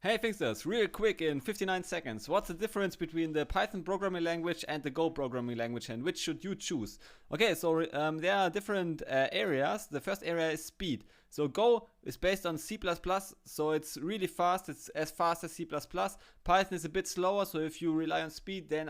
Hey Fixers, real quick in 59 seconds. What's the difference between the Python programming language and the Go programming language, and which should you choose? Okay, so there are different areas. The first area is speed. So Go is based on C++, so it's really fast. It's as fast as C++. Python is a bit slower, so if you rely on speed, then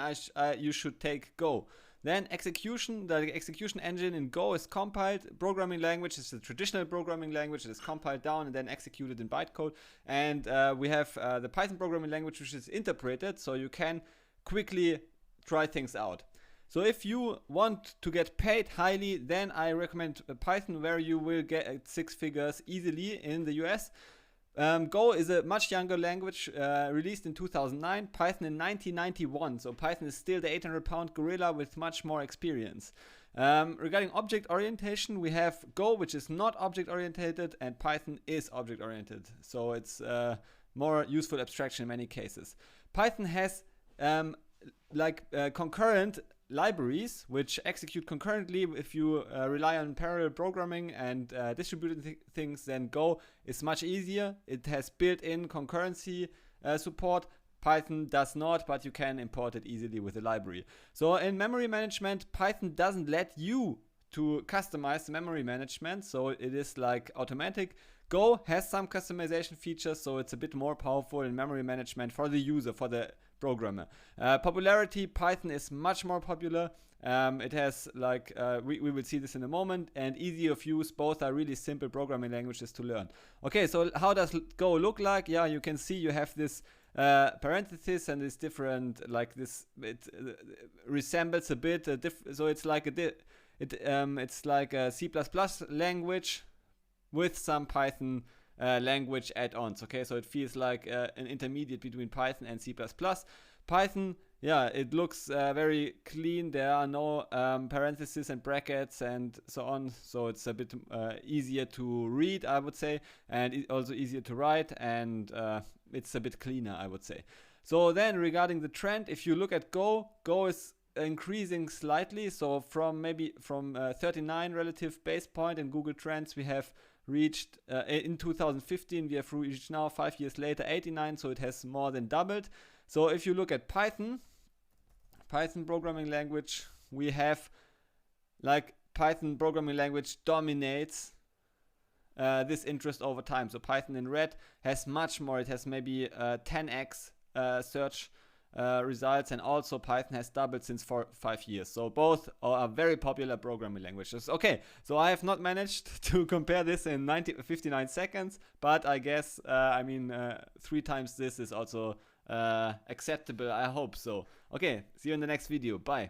you should take Go. Then execution, the execution engine in Go is compiled. Programming language is the traditional programming language. It is compiled down and then executed in bytecode. And we have the Python programming language, which is interpreted, so you can quickly try things out. So if you want to get paid highly, then I recommend Python, where you will get 6 figures easily in the US. Go is a much younger language, released in 2009, Python in 1991, so Python is still the 800-pound gorilla with much more experience. Regarding object orientation, we have Go, which is not object oriented, and Python is object oriented, so it's more useful abstraction in many cases. Python has concurrent libraries which execute concurrently. If you rely on parallel programming and distributed things, then Go is much easier. It has built-in concurrency support. Python does not, but you can import it easily with a library. So in memory management, Python doesn't let you to customize the memory management, so it is like automatic. Go has some customization features, so it's a bit more powerful in memory management for the user, for the programmer. Popularity, Python is much more popular. It has we will see this in a moment, and easy of use. Both are really simple programming languages to learn. Okay, so how does Go look like? Yeah, you can see you have this parenthesis and this different, like this, it resembles a bit so it's like it's like a C++ language with some Python language add-ons. Okay, so it feels like an intermediate between Python and C++. Python, yeah, it looks very clean. There are no parentheses and brackets and so on, so it's a bit easier to read, I would say, and also easier to write, and it's a bit cleaner, I would say. So then regarding the trend, if you look at Go is increasing slightly. So from 39 relative base point in Google Trends, we have reached in 2015, we have reached now 5 years later 89, so it has more than doubled. So if you look at Python programming language, we have like Python programming language dominates this interest over time. So Python in red has much more. It has maybe 10x search results, and also Python has doubled since 5 years. So both are very popular programming languages. Okay, so I have not managed to compare this in 59 seconds, but I guess 3 times this is also acceptable. I hope so. Okay, see you in the next video. Bye.